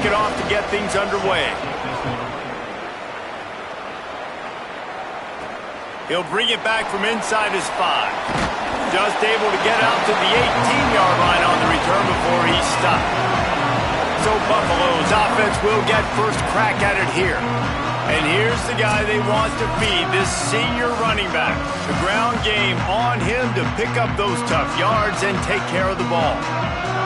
kick it off to get things underway. He'll bring it back from inside his 5. Just able to get out to the 18-yard line on the return before he's stopped. So Buffalo's offense will get first crack at it here. And here's the guy they want to feed, this senior running back. The ground game on him to pick up those tough yards and take care of the ball.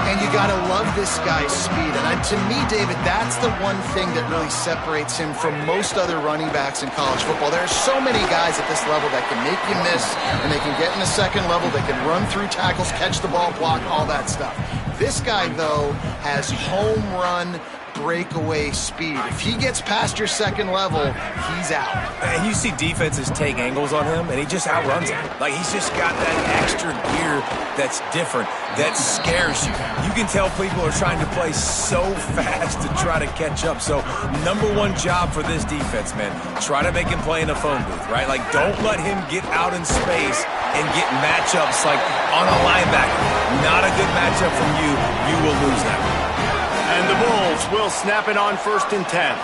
And you got to love this guy's speed. And to me, David, that's the one thing that really separates him from most other running backs in college football. There are so many guys at this level that can make you miss, and they can get in the second level, they can run through tackles, catch the ball, block, all that stuff. This guy, though, has home run breakaway speed. If he gets past your second level, he's out. And you see defenses take angles on him, and he just outruns them. Like, he's just got that extra gear that's different, that scares you. You can tell people are trying to play so fast to try to catch up. So, number one job for this defense, man, try to make him play in a phone booth, right? Like, don't let him get out in space and get matchups like on a linebacker. Not a good matchup from you. You will lose that one. And the Bulls will snap it on 1st and 10.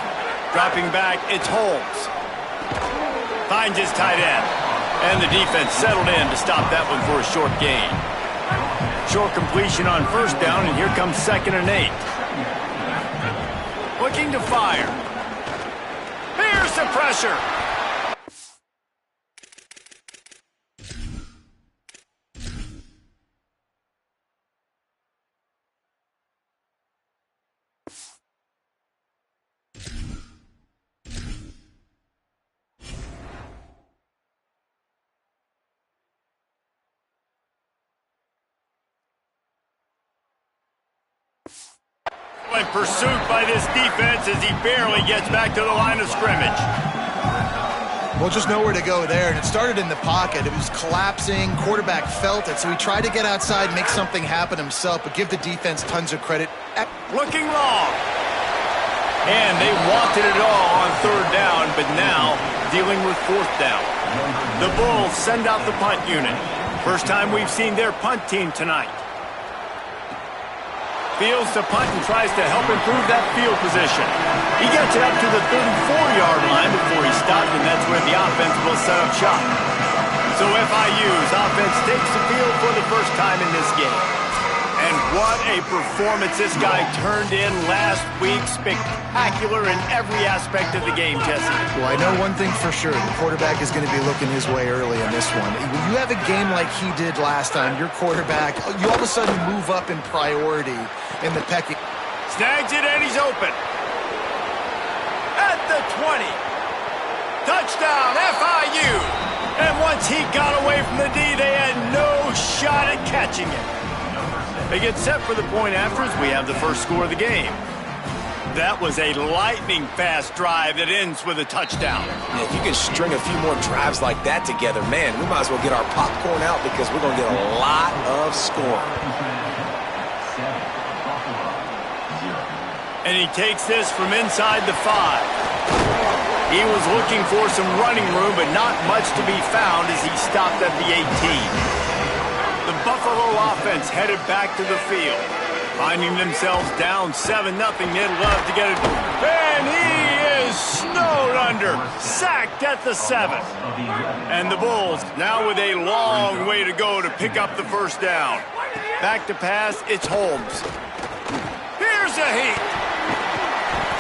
Dropping back, it's Holmes. Finds his tight end. And the defense settled in to stop that one for a short gain. Short completion on 1st down, and here comes 2nd and 8. Looking to fire. Here's the pressure. In pursuit by this defense as he barely gets back to the line of scrimmage. Well, just nowhere to go there, and it started in the pocket. It was collapsing. Quarterback felt it, so he tried to get outside, make something happen himself, but give the defense tons of credit. Looking long. And they wanted it all on 3rd down, but now dealing with 4th down. The Bulls send out the punt unit. First time we've seen their punt team tonight. Fields to punt and tries to help improve that field position. He gets it up to the 34-yard line before he stops, and that's where the offense will set up shop. So FIU's offense takes the field for the first time in this game. And what a performance this guy turned in last week. Spectacular in every aspect of the game, Jesse. Well, I know one thing for sure. The quarterback is going to be looking his way early in this one. When you have a game like he did last time, your quarterback, you all of a sudden move up in priority in the pecking. Snags it and he's open. At the 20. Touchdown, FIU. And once he got away from the D, they had no shot at catching it. They get set for the point after as we have the first score of the game. That was a lightning-fast drive that ends with a touchdown. Yeah, if you can string a few more drives like that together, man, we might as well get our popcorn out because we're going to get a lot of scoring. And he takes this from inside the 5. He was looking for some running room, but not much to be found as he stopped at the 18. The Buffalo offense headed back to the field. Finding themselves down 7-0, they'd love to get it. And he is snowed under, sacked at the 7. And the Bulls now with a long way to go to pick up the first down. Back to pass, it's Holmes. Here's a heat.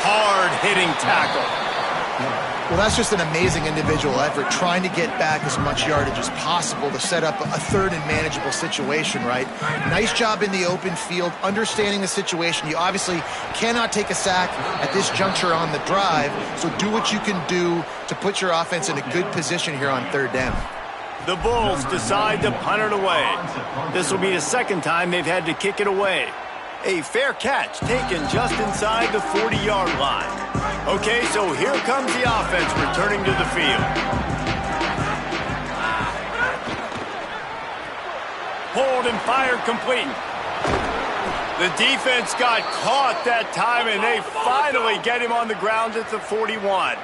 Hard-hitting tackle. Well, that's just an amazing individual effort, trying to get back as much yardage as possible to set up a 3rd and manageable situation, right? Nice job in the open field, understanding the situation. You obviously cannot take a sack at this juncture on the drive, so do what you can do to put your offense in a good position here on 3rd down. The Bulls decide to punt it away. This will be the 2nd time they've had to kick it away. A fair catch taken just inside the 40-yard line. Okay, so here comes the offense returning to the field. Hold and fire complete. The defense got caught that time, and they finally get him on the ground at the 41.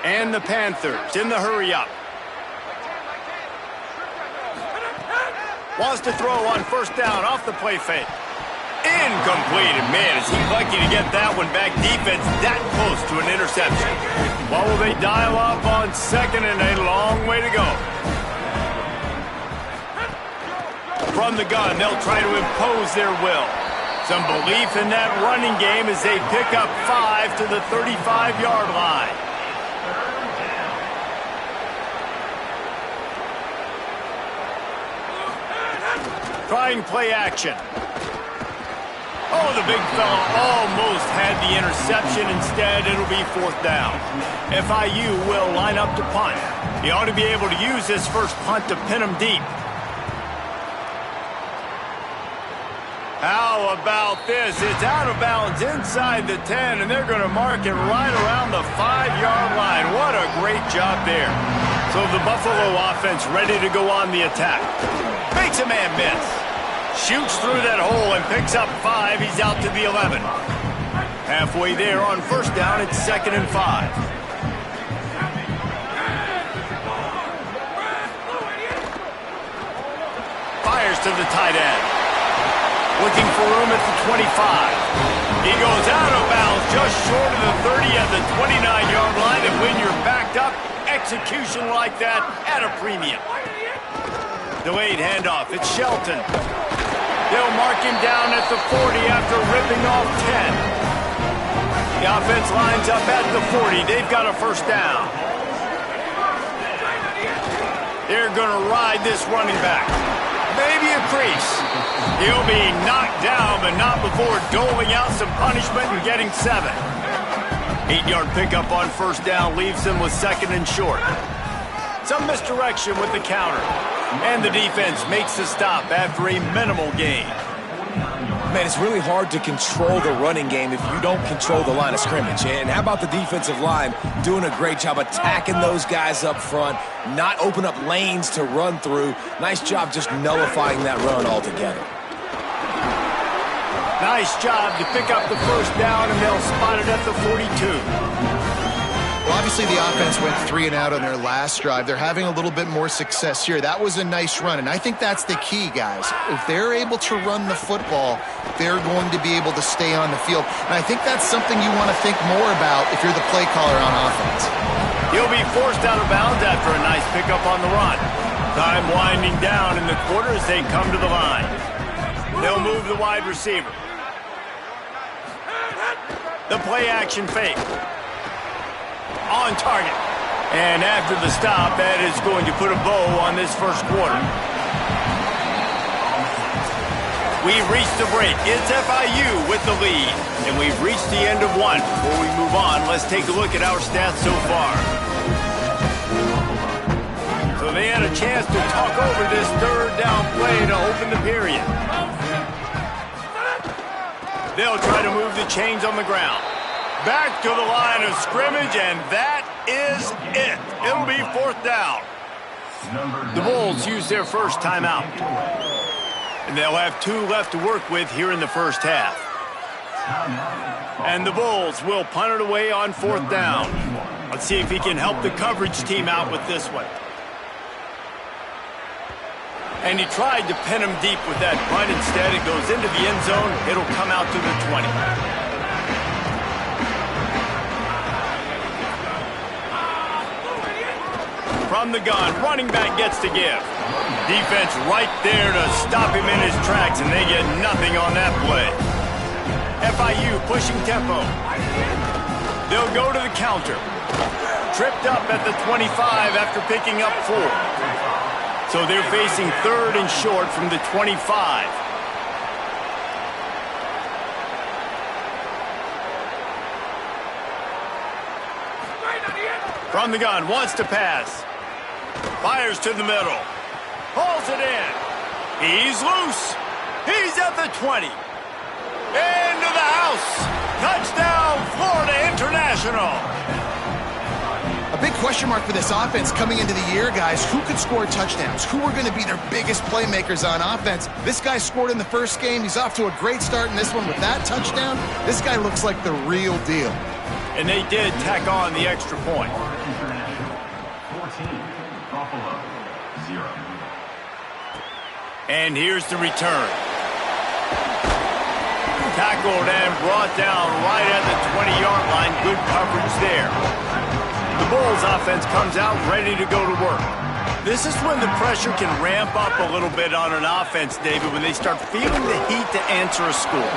And the Panthers in the hurry-up. Wants to throw on 1st down off the play fake. Incomplete. And man, is he lucky to get that one back. Defense that close to an interception. What will they dial up on second, and a long way to go? From the gun, they'll try to impose their will. Some belief in that running game as they pick up 5 to the 35-yard line. Trying play action. Oh, the big fella almost had the interception. Instead, it'll be 4th down. FIU will line up to punt. He ought to be able to use this first punt to pin him deep. How about this? It's out of bounds inside the 10, and they're going to mark it right around the 5-yard line. What a great job there. So the Buffalo offense ready to go on the attack. Makes a man miss. Shoots through that hole and picks up 5. He's out to the 11. Halfway there on 1st down, it's 2nd and 5. Fires to the tight end. Looking for room at the 25. He goes out of bounds just short of the 30 at the 29-yard line. And when you're backed up, execution like that at a premium. Delayed handoff. It's Shelton. They'll mark him down at the 40 after ripping off 10. The offense lines up at the 40. They've got a 1st down. They're going to ride this running back. Maybe a crease. He'll be knocked down, but not before doling out some punishment and getting 7. 8-yard pickup on 1st down leaves him with 2nd and short. Some misdirection with the counter. And the defense makes the stop after a minimal gain. Man, it's really hard to control the running game if you don't control the line of scrimmage. And how about the defensive line doing a great job attacking those guys up front, not open up lanes to run through. Nice job just nullifying that run altogether. Nice job to pick up the 1st down, and they'll spot it at the 42. Well, obviously the offense went 3 and out on their last drive. They're having a little bit more success here. That was a nice run, and I think that's the key, guys. If they're able to run the football, they're going to be able to stay on the field. And I think that's something you want to think more about if you're the play caller on offense. He'll be forced out of bounds after a nice pickup on the run. Time winding down in the quarter as they come to the line. They'll move the wide receiver. The play action fake. On target. And after the stop, that is going to put a bow on this 1st quarter. We've reached the break. It's FIU with the lead. And we've reached the end of 1. Before we move on, let's take a look at our stats so far. So they had a chance to talk over this 3rd down play to open the period. They'll try to move the chains on the ground. Back to the line of scrimmage, and that is it. It'll be 4th down. The Bulls use their first timeout. And they'll have 2 left to work with here in the 1st half. And the Bulls will punt it away on 4th down. Let's see if he can help the coverage team out with this one. And he tried to pin him deep with that punt. Instead, it goes into the end zone. It'll come out to the 20. From the gun, running back gets to give. Defense right there to stop him in his tracks, and they get nothing on that play. FIU pushing tempo. They'll go to the counter. Tripped up at the 25 after picking up 4. So they're facing 3rd and short from the 25. From the gun, wants to pass. Fires to the middle. Pulls it in. He's loose. He's at the 20. Into the house. Touchdown, Florida International. A big question mark for this offense coming into the year, guys. Who could score touchdowns? Who are going to be their biggest playmakers on offense? This guy scored in the first game. He's off to a great start in this one with that touchdown. This guy looks like the real deal. And they did tack on the extra point. 14, Buffalo, 0. And here's the return. Tackled and brought down right at the 20-yard line. Good coverage there. The Bulls offense comes out ready to go to work. This is when the pressure can ramp up a little bit on an offense, David, when they start feeling the heat to answer a score.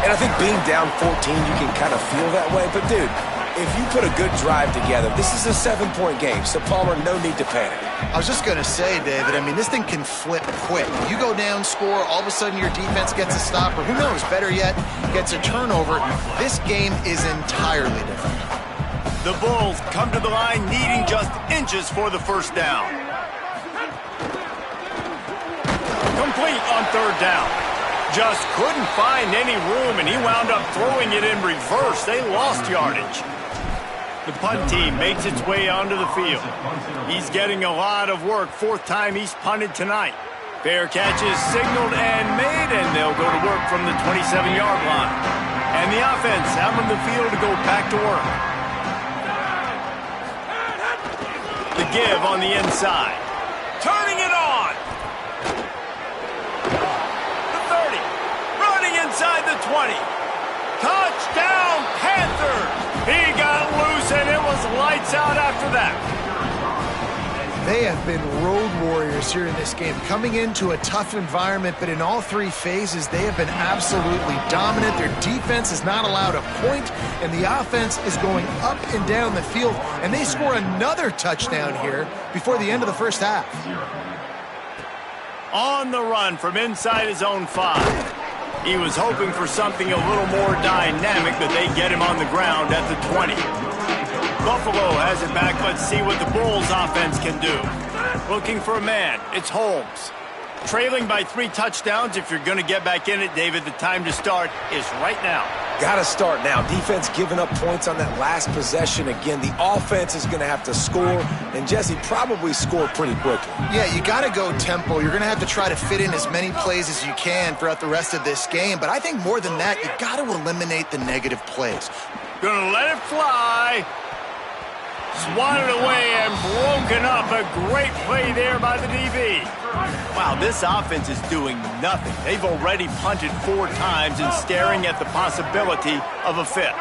And I think being down 14, you can kind of feel that way. But, dude, if you put a good drive together, this is a 7-point game, so Palmer, no need to panic. I was just going to say, David, I mean, this thing can flip quick. You go down, score, all of a sudden your defense gets a stop, or who knows, better yet, gets a turnover. This game is entirely different. The Bulls come to the line needing just inches for the first down. Complete on third down. Just couldn't find any room, and he wound up throwing it in reverse. They lost yardage. The punt team makes its way onto the field. He's getting a lot of work. Fourth time he's punted tonight. Fair catch is signaled and made, and they'll go to work from the 27-yard line. And the offense out on the field to go back to work. The give on the inside. Turning it on. The 30. Running inside the 20. Touchdown, Panthers! He got loose, and it was lights out after that. They have been road warriors here in this game, coming into a tough environment, but in all three phases, they have been absolutely dominant. Their defense is not allowed a point, and the offense is going up and down the field, and they score another touchdown here before the end of the first half. On the run from inside his own 5. He was hoping for something a little more dynamic, but they get him on the ground at the 20. Buffalo has it back. Let's see what the Bulls offense can do. Looking for a man. It's Holmes. Trailing by 3 touchdowns. If you're going to get back in it, David, the time to start is right now. Got to start now. Defense giving up points on that last possession. Again, the offense is going to have to score, and Jesse probably score pretty quickly. Yeah, you got to go tempo. You're going to have to try to fit in as many plays as you can throughout the rest of this game, but I think more than that, you got to eliminate the negative plays. Gonna let it fly. Swatted away and broken up. A great play there by the DB. Wow, this offense is doing nothing. They've already punted 4 times and staring at the possibility of a 5th.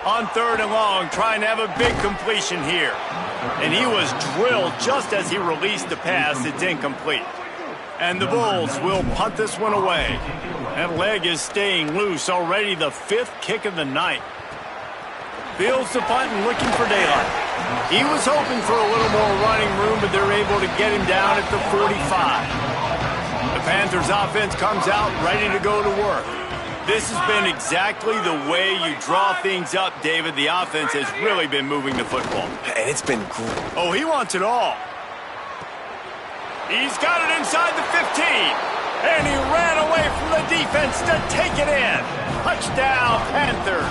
On 3rd and long, trying to have a big completion here. And he was drilled just as he released the pass. It's incomplete. And the Bulls will punt this one away. That leg is staying loose. Already the 5th kick of the night. Fields the punt and looking for daylight. He was hoping for a little more running room, but they're able to get him down at the 45. The Panthers offense comes out ready to go to work. This has been exactly the way you draw things up, David. The offense has really been moving the football. And it's been great. Oh, he wants it all. He's got it inside the 15. And he ran away from the defense to take it in. Touchdown, Panthers.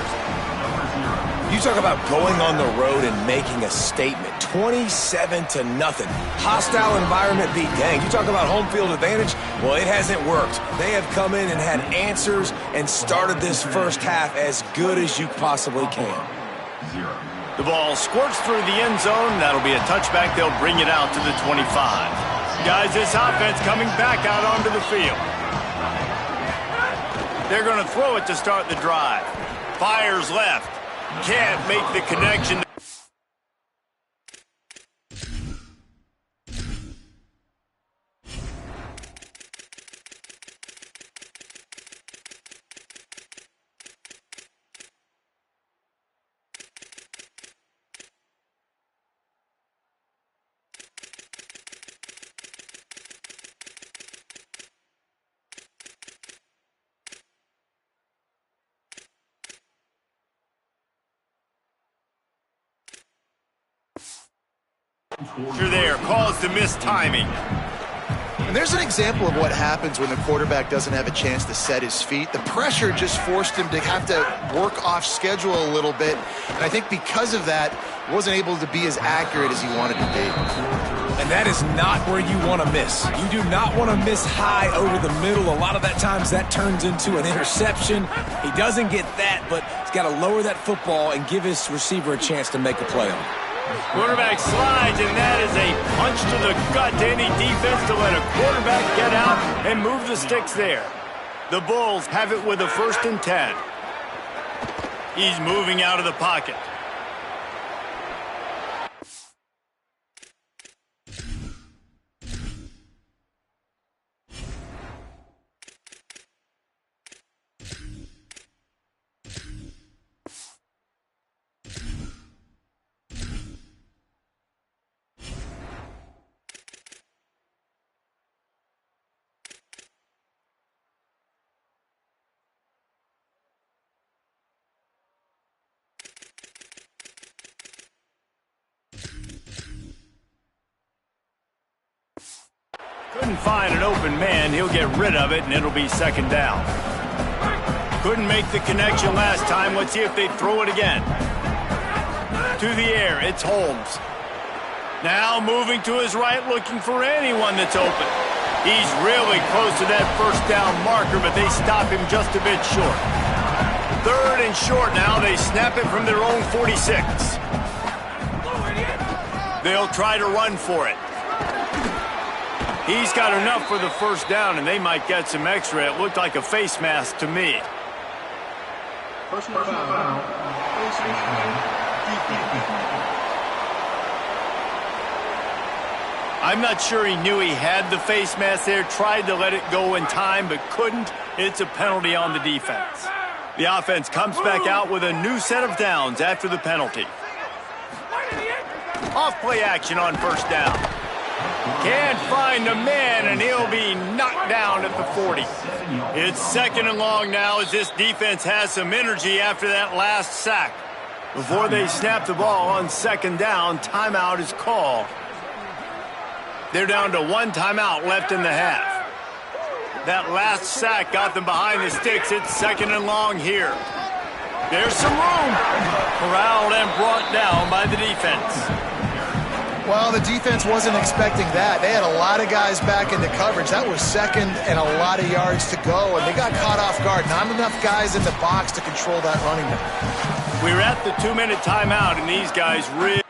You talk about going on the road and making a statement. 27-0. Hostile environment beat dang. You talk about home field advantage. Well, it hasn't worked. They have come in and had answers and started this first half as good as you possibly can. The ball squirts through the end zone. That'll be a touchback. They'll bring it out to the 25. Guys, this offense coming back out onto the field. They're going to throw it to start the drive. Fires left. Can't make the connection. You're there. Calls the missed timing. And there's an example of what happens when the quarterback doesn't have a chance to set his feet. The pressure just forced him to have to work off schedule a little bit. And I think because of that, he wasn't able to be as accurate as he wanted to be. And that is not where you want to miss. You do not want to miss high over the middle. A lot of that times that turns into an interception. He doesn't get that, but he's got to lower that football and give his receiver a chance to make a play on it. Quarterback slides, and that is a punch to the gut to any defense to let a quarterback get out and move the sticks there. The Bulls have it with a 1st and 10. He's moving out of the pocket. Couldn't find an open man. He'll get rid of it, and it'll be 2nd down. Couldn't make the connection last time. Let's see if they throw it again. To the air, it's Holmes. Now moving to his right, looking for anyone that's open. He's really close to that 1st down marker, but they stop him just a bit short. 3rd and short now. They snap it from their own 46. They'll try to run for it. He's got enough for the 1st down, and they might get some extra. It looked like a face mask to me. Personal foul. I'm not sure he knew he had the face mask there, tried to let it go in time, but couldn't. It's a penalty on the defense. The offense comes back out with a new set of downs after the penalty. Off play action on 1st down. Can't find a man, and he'll be knocked down at the 40. It's 2nd and long now as this defense has some energy after that last sack. Before they snap the ball on 2nd down, timeout is called. They're down to 1 timeout left in the half. That last sack got them behind the sticks. It's 2nd and long here. There's some room. Corralled and brought down by the defense. Well, the defense wasn't expecting that. They had a lot of guys back into coverage. That was 2nd and a lot of yards to go, and they got caught off guard. Not enough guys in the box to control that running back. We're at the 2-minute timeout, and these guys really...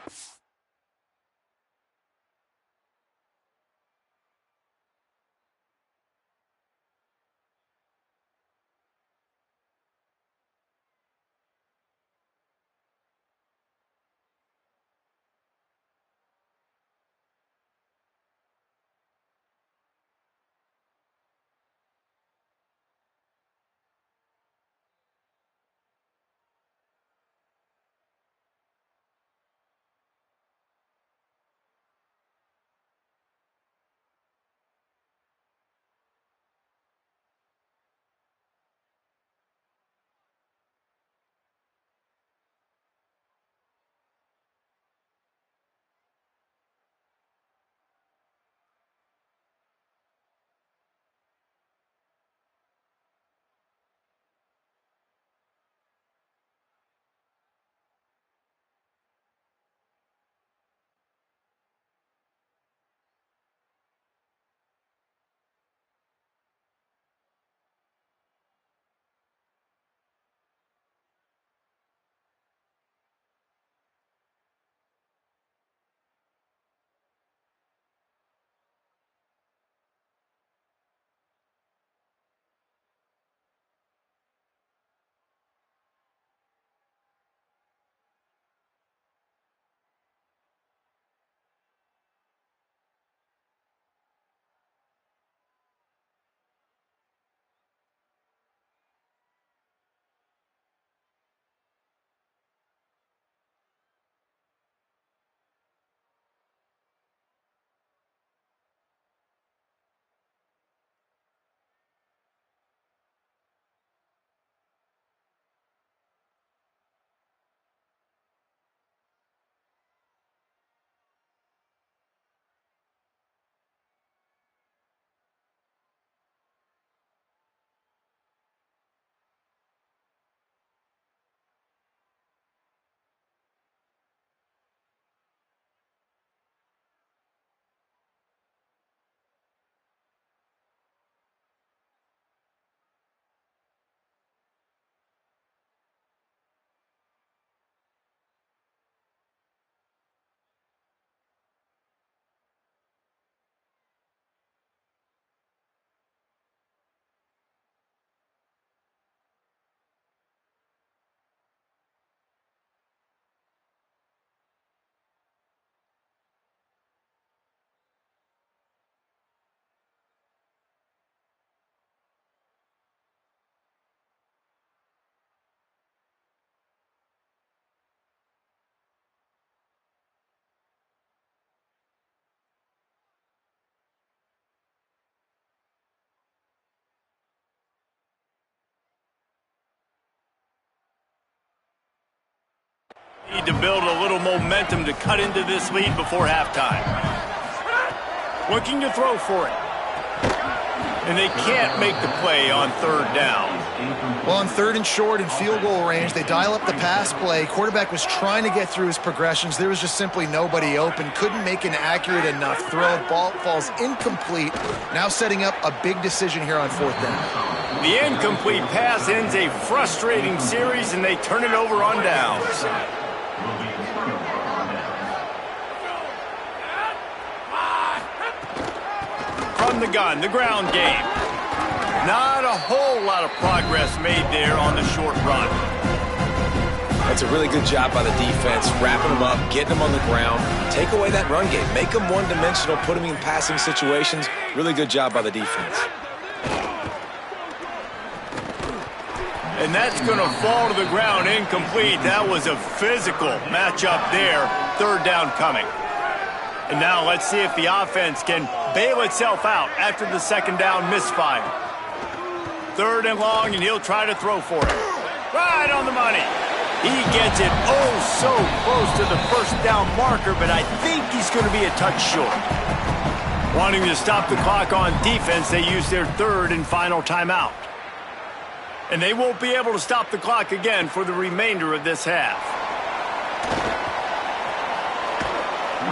Need to build a little momentum to cut into this lead before halftime. Looking to throw for it. And they can't make the play on third down. Well, on third and short and field goal range, they dial up the pass play. Quarterback was trying to get through his progressions. There was just simply nobody open. Couldn't make an accurate enough throw. Ball falls incomplete. Now setting up a big decision here on fourth down. The incomplete pass ends a frustrating series, and they turn it over on downs. From the gun, the ground game. Not a whole lot of progress made there on the short run. That's a really good job by the defense, wrapping them up, getting them on the ground. Take away that run game. Make them one-dimensional, put them in passing situations. Really good job by the defense. And that's going to fall to the ground incomplete. That was a physical matchup there. Third down coming. And now let's see if the offense can bail itself out after the second down misfire. Third and long, and he'll try to throw for it. Right on the money. He gets it oh so close to the first down marker, but I think he's going to be a touch short. Wanting to stop the clock on defense, they use their third and final timeout. And they won't be able to stop the clock again for the remainder of this half.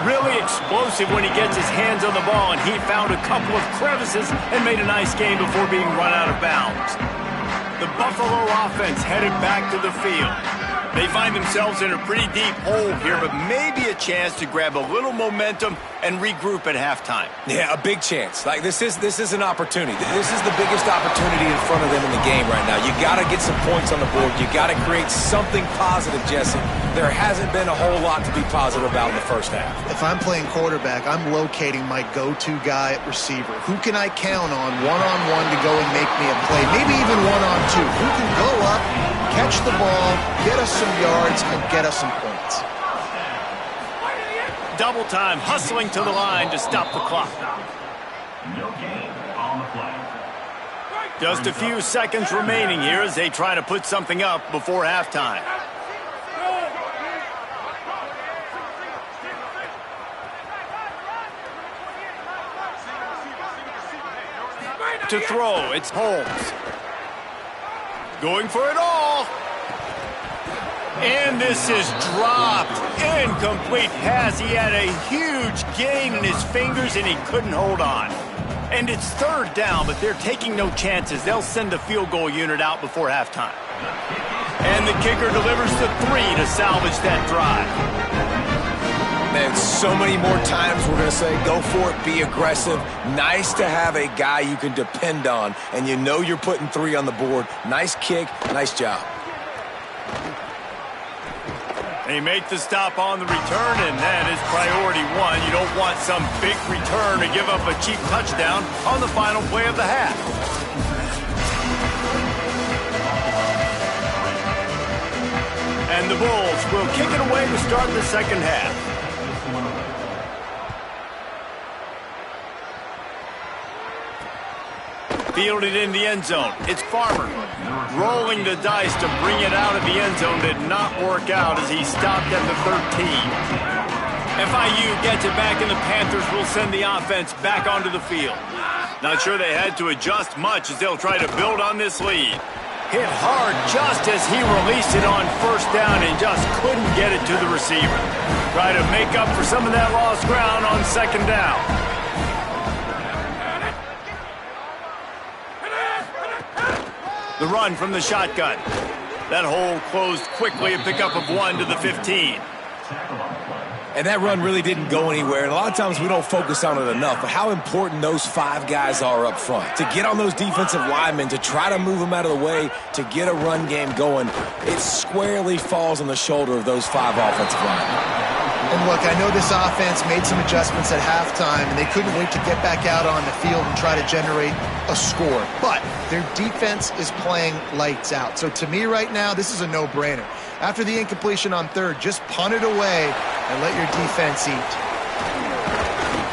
Really explosive when he gets his hands on the ball, and he found a couple of crevices and made a nice game before being run out of bounds. The Buffalo offense headed back to the field. They find themselves in a pretty deep hole here, but maybe a chance to grab a little momentum and regroup at halftime. Yeah, a big chance. Like this is an opportunity. This is the biggest opportunity in front of them in the game right now. You got to get some points on the board. You got to create something positive, Jesse. There hasn't been a whole lot to be positive about in the first half. If I'm playing quarterback, I'm locating my go-to guy at receiver. Who can I count on one-on-one to go and make me a play? Maybe even one-on-two. Who can go up, catch the ball, get us some yards, and get us some points. Double time, hustling to the line to stop the clock. No gain on the play. Just a few seconds remaining here as they try to put something up before halftime. To throw, it's Holmes. Going for it all. And this is dropped. Incomplete pass. He had a huge gain in his fingers, and he couldn't hold on. And it's third down, but they're taking no chances. They'll send the field goal unit out before halftime. And the kicker delivers the 3 to salvage that drive. Man, so many more times we're going to say, go for it, be aggressive. Nice to have a guy you can depend on, and you know you're putting 3 on the board. Nice kick, nice job. They make the stop on the return, and that is priority 1. You don't want some big return to give up a cheap touchdown on the final play of the half. And the Bulls will kick it away to start the second half. Fielded in the end zone. It's Farmer. Rolling the dice to bring it out of the end zone did not work out as he stopped at the 13. FIU gets it back, and the Panthers will send the offense back onto the field. Not sure they had to adjust much as they'll try to build on this lead. Hit hard just as he released it on first down and just couldn't get it to the receiver. Try to make up for some of that lost ground on second down. The run from the shotgun. That hole closed quickly, a pickup of 1 to the 15. And that run really didn't go anywhere. And a lot of times we don't focus on it enough, but how important those 5 guys are up front. To get on those defensive linemen, to try to move them out of the way, to get a run game going, it squarely falls on the shoulder of those 5 offensive linemen. And look, I know this offense made some adjustments at halftime, and they couldn't wait to get back out on the field and try to generate a score. But their defense is playing lights out. So to me right now, this is a no-brainer. After the incompletion on third, just punt it away and let your defense eat.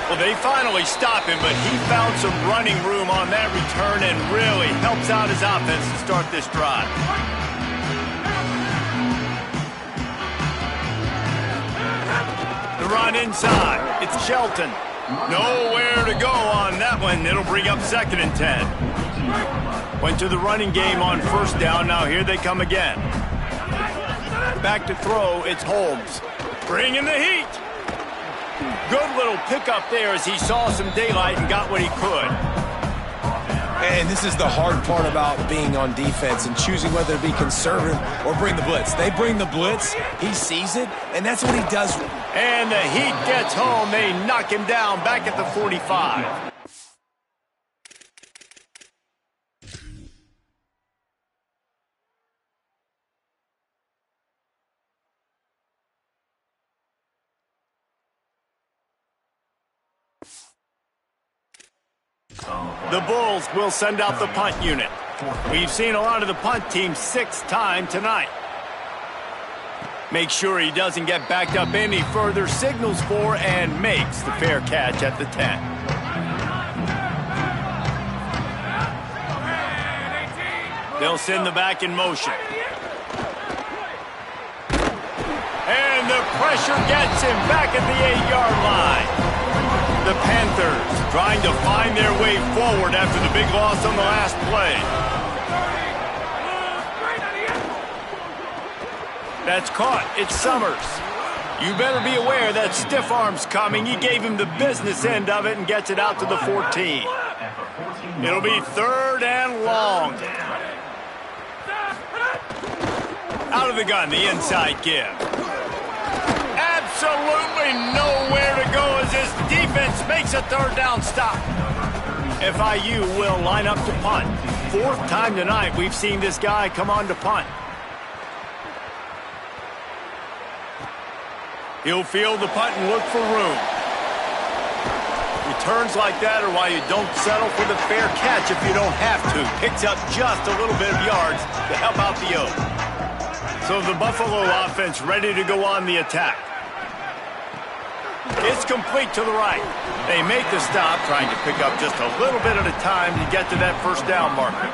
Well, they finally stop him, but he found some running room on that return and really helps out his offense to start this drive. run inside. It's Shelton. Nowhere to go on that one. It'll bring up 2nd and 10. Went to the running game on 1st down. Now here they come again. Back to throw. It's Holmes. Bringing the heat. Good little pickup there as he saw some daylight and got what he could. And this is the hard part about being on defense and choosing whether to be conservative or bring the blitz. They bring the blitz, he sees it, and that's what he does. And the Heat gets home. They knock him down back at the 45. The Bulls will send out the punt unit. We've seen a lot of the punt team 6th time tonight. Make sure he doesn't get backed up any further, signals for and makes the fair catch at the 10. They'll send the back in motion. And the pressure gets him back at the 8-yard line. The Panthers trying to find their way forward after the big loss on the last play. That's caught. It's Summers. You better be aware that stiff arm's coming. He gave him the business end of it and gets it out to the 14. It'll be 3rd and long. Out of the gun, the inside give. Absolutely nowhere to go as this defense makes a 3rd down stop. FIU will line up to punt. 4th time tonight we've seen this guy come on to punt. He'll field the punt and look for room. Returns like that are why you don't settle for the fair catch if you don't have to. Picks up just a little bit of yards to help out the O. So the Buffalo offense ready to go on the attack. It's complete to the right. They make the stop, trying to pick up just a little bit at a time to get to that 1st down marker.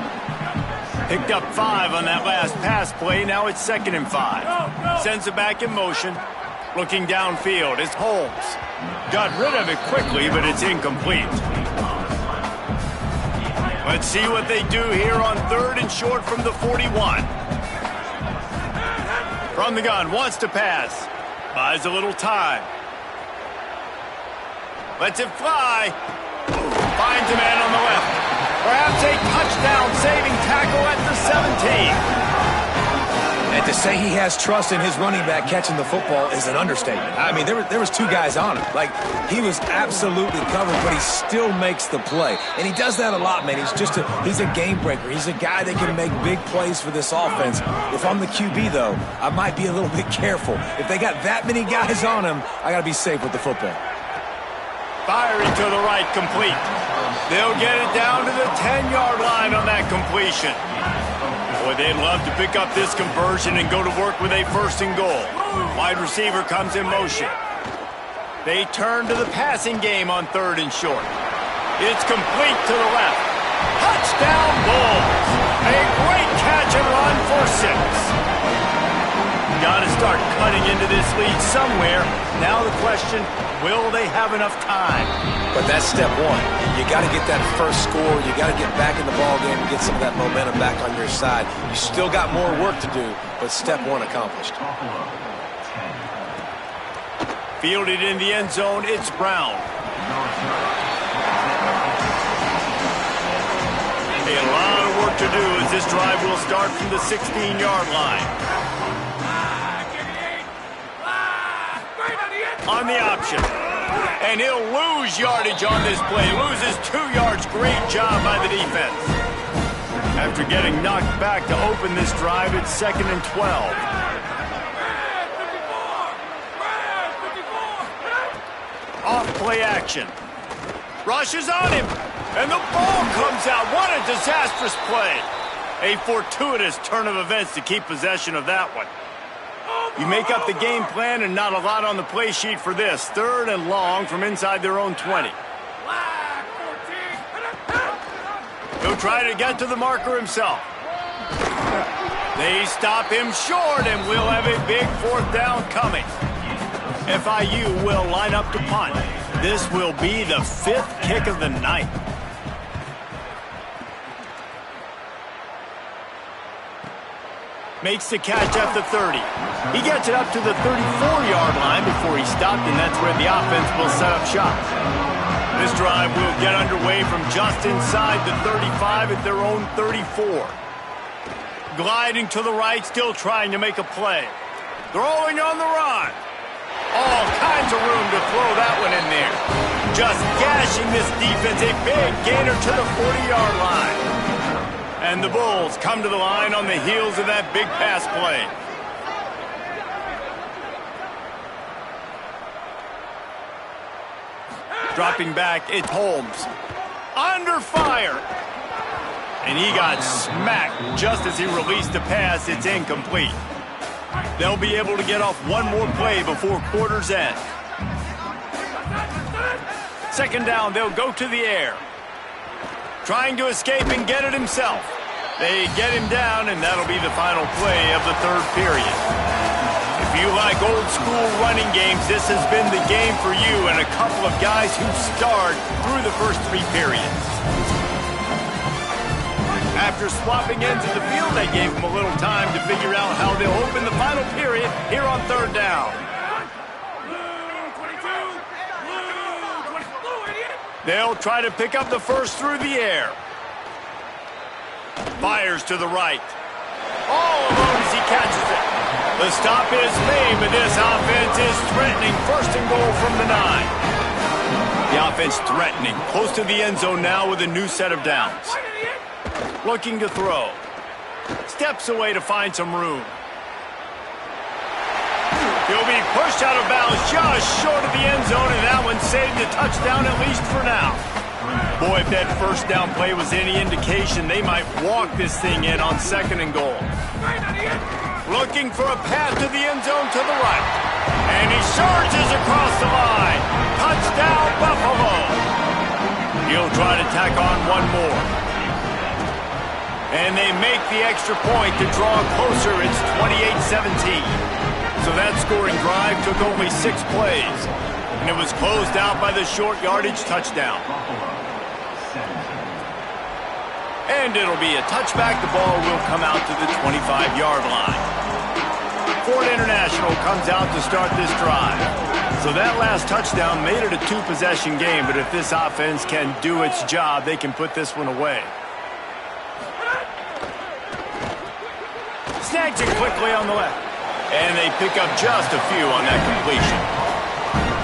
Picked up 5 on that last pass play. Now it's 2nd and 5. Sends it back in motion. Looking downfield, it's Holmes. Got rid of it quickly, but it's incomplete. Let's see what they do here on 3rd and short from the 41. From the gun, wants to pass. Buys a little time. Lets it fly. Finds a man on the left. Perhaps a touchdown-saving tackle at the 17. And to say he has trust in his running back catching the football is an understatement. I mean, there was 2 guys on him. Like, he was absolutely covered, but he still makes the play. And he does that a lot, man. He's a game breaker. He's a guy that can make big plays for this offense. If I'm the QB, though, I might be a little bit careful. If they got that many guys on him, I got to be safe with the football. Firing to the right, complete. They'll get it down to the 10-yard line on that completion. Boy, they'd love to pick up this conversion and go to work with a 1st and goal. Wide receiver comes in motion. They turn to the passing game on 3rd and short. It's complete to the left. Touchdown Bulls. A great catch and run for 6. Got to start cutting into this lead somewhere. Now the question, will they have enough time? But that's step 1. You got to get that first score. You got to get back in the ball game and get some of that momentum back on your side. You still got more work to do, but step 1 accomplished. Fielded in the end zone, it's Brown. A lot of work to do as this drive will start from the 16-yard line. On the option. And he'll lose yardage on this play. Loses 2 yards. Great job by the defense. After getting knocked back to open this drive, it's 2nd and 12. Off play action. Rushes on him. And the ball comes out. What a disastrous play. A fortuitous turn of events to keep possession of that one. You make up the game plan and not a lot on the play sheet for this. 3rd and long from inside their own 20. He'll try to get to the marker himself. They stop him short and we'll have a big 4th down coming. FIU will line up to punt. This will be the 5th kick of the night. Makes the catch at the 30. He gets it up to the 34-yard line before he stopped, and that's where the offense will set up shop. This drive will get underway from just inside the 35 at their own 34. Gliding to the right, still trying to make a play. Throwing on the run. All kinds of room to throw that one in there. Just gashing this defense, a big gainer to the 40-yard line. And the Bulls come to the line on the heels of that big pass play. Dropping back, it's Holmes. Under fire. And he got smacked just as he released the pass. It's incomplete. They'll be able to get off one more play before quarter's end. Second down, they'll go to the air. Trying to escape and get it himself. They get him down, and that'll be the final play of the third period. If you like old school running games, this has been the game for you and a couple of guys who starred through the first 3 periods. After swapping ends of the field, they gave him a little time to figure out how they'll open the final period here on third down. They'll try to pick up the first through the air. Fires to the right. All alone as he catches it. The stop is made, but this offense is threatening. First and goal from the 9. The offense threatening. Close to the end zone now with a new set of downs. Looking to throw. Steps away to find some room. He'll be pushed out of bounds just short of the end zone, and that one saved a touchdown at least for now. Boy, if that first down play was any indication, they might walk this thing in on second and goal. Looking for a path to the end zone to the right. And he surges across the line. Touchdown, Buffalo. He'll try to tack on one more. And they make the extra point to draw closer. It's 28-17. So that scoring drive took only 6 plays. And it was closed out by the short yardage touchdown. And it'll be a touchback. The ball will come out to the 25-yard line. Ford International comes out to start this drive. So that last touchdown made it a 2-possession game, but if this offense can do its job, they can put this one away. Snags it quickly on the left. And they pick up just a few on that completion.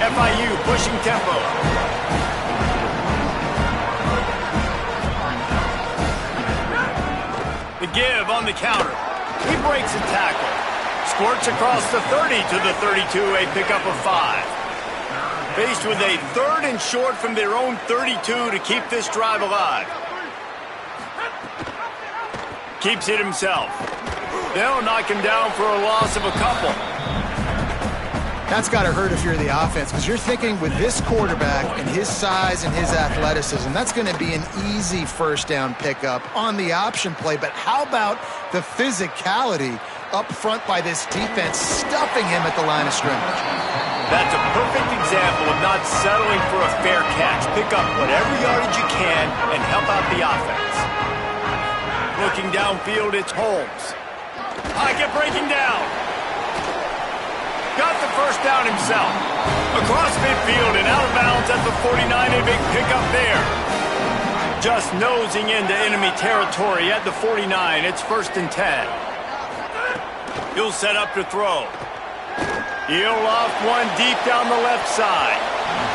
FIU pushing tempo. The give on the counter. He breaks a tackle. Squirts across the 30 to the 32, a pickup of 5. Faced with a 3rd and short from their own 32 to keep this drive alive. Keeps it himself. They'll knock him down for a loss of a couple. That's got to hurt if you're the offense, because you're thinking with this quarterback and his size and his athleticism, that's going to be an easy first down pickup on the option play. But how about the physicality up front by this defense, stuffing him at the line of scrimmage? That's a perfect example of not settling for a fair catch. Pick up whatever yardage you can and help out the offense. Looking downfield, it's Holmes. Pocket breaking down. Got the first down himself. Across midfield and out of bounds at the 49, a big pickup there. Just nosing into enemy territory at the 49. It's 1st and 10. He'll set up to throw. He'll loft one deep down the left side.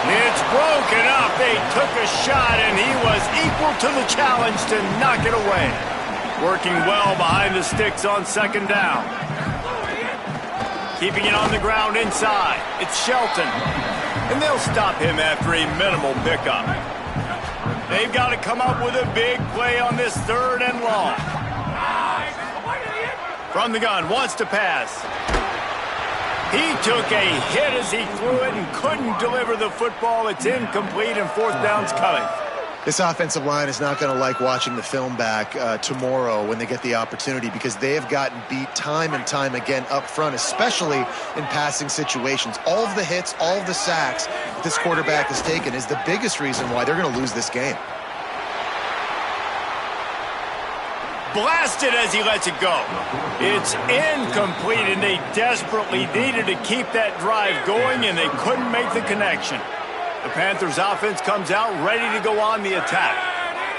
It's broken up. They took a shot, and he was equal to the challenge to knock it away. Working well behind the sticks on second down. Keeping it on the ground inside. It's Shelton. And they'll stop him after a minimal pickup. They've got to come up with a big play on this 3rd and long. From the gun, wants to pass. He took a hit as he threw it and couldn't deliver the football. It's incomplete and 4th down's coming. This offensive line is not going to like watching the film back tomorrow when they get the opportunity, because they have gotten beat time and time again up front, especially in passing situations. All of the hits, all of the sacks that this quarterback has taken is the biggest reason why they're going to lose this game. Blasted as he lets it go. It's incomplete, and they desperately needed to keep that drive going, and they couldn't make the connection. The Panthers offense comes out ready to go on the attack.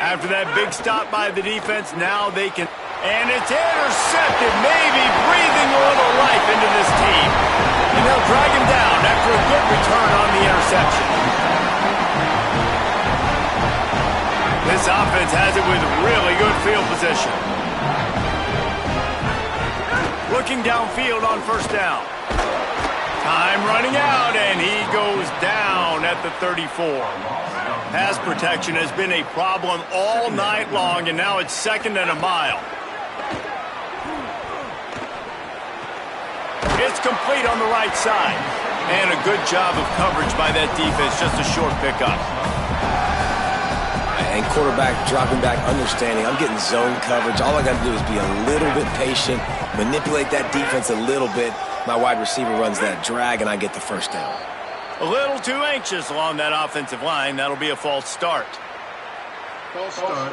After that big stop by the defense, now they can... And it's intercepted, maybe breathing a little life into this team. And they'll drag him down after a good return on the interception. This offense has it with really good field position. Looking downfield on first down. Time running out, and he goes down at the 34. Pass protection has been a problem all night long, and now it's 2nd and a mile. It's complete on the right side. And a good job of coverage by that defense, just a short pickup. And quarterback dropping back, understanding I'm getting zone coverage. All I got to do is be a little bit patient, manipulate that defense a little bit. My wide receiver runs that drag, and I get the first down. A little too anxious along that offensive line. That'll be a false start. False start.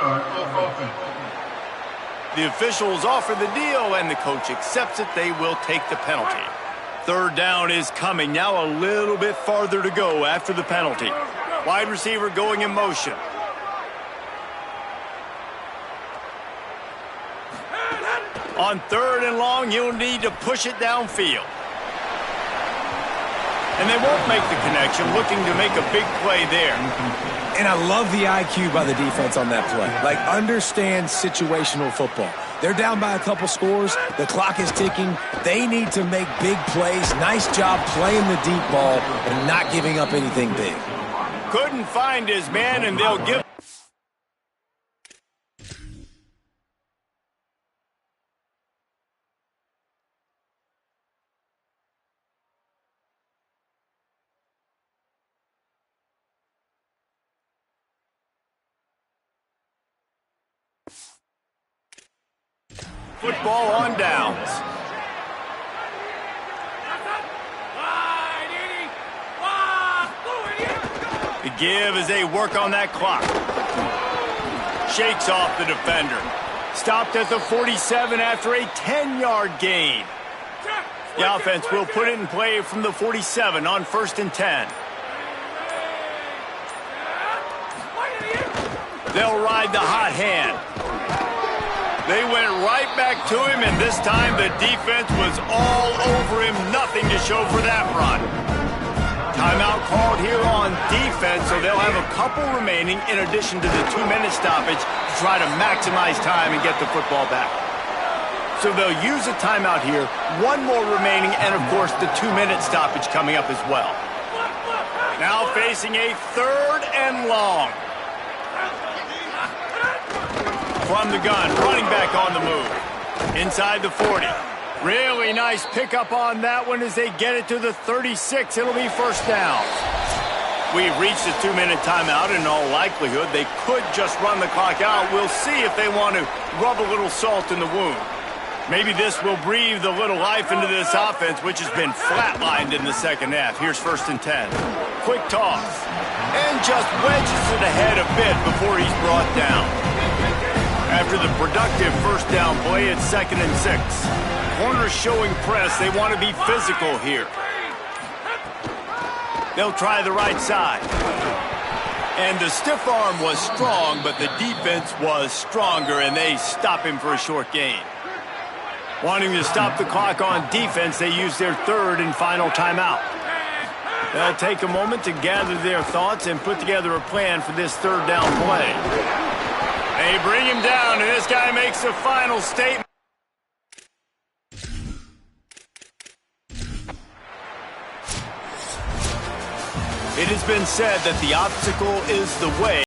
The officials offer the deal, and the coach accepts it. They will take the penalty. 3rd down is coming. Now a little bit farther to go after the penalty. Wide receiver going in motion. On 3rd and long, you'll need to push it downfield. And they won't make the connection, looking to make a big play there. And I love the IQ by the defense on that play. Like, understand situational football. They're down by a couple scores. The clock is ticking. They need to make big plays. Nice job playing the deep ball and not giving up anything big. Couldn't find his man, and they'll give... Football on downs. The give as they work on that clock. Shakes off the defender. Stopped at the 47 after a 10-yard gain. The offense will put it in play from the 47 on 1st and 10. They'll ride the hot hand. They went right back to him, and this time the defense was all over him. Nothing to show for that run. Timeout called here on defense, so they'll have a couple remaining in addition to the 2-minute stoppage to try to maximize time and get the football back. So they'll use a timeout here, 1 more remaining, and of course the 2-minute stoppage coming up as well. Now facing a 3rd and long. From the gun, running back on the move. Inside the 40. Really nice pickup on that one as they get it to the 36. It'll be first down. We've reached a 2-minute timeout. In all likelihood, they could just run the clock out. We'll see if they want to rub a little salt in the wound. Maybe this will breathe a little life into this offense, which has been flatlined in the 2nd half. Here's 1st and 10. Quick toss. And just wedges it ahead a bit before he's brought down. After the productive first down play, it's 2nd and 6. Corners showing press. They want to be physical here. They'll try the right side. And the stiff arm was strong, but the defense was stronger, and they stop him for a short gain. Wanting to stop the clock on defense, they use their 3rd and final timeout. They'll take a moment to gather their thoughts and put together a plan for this 3rd down play. They bring him down, and this guy makes a final statement. It has been said that the obstacle is the way.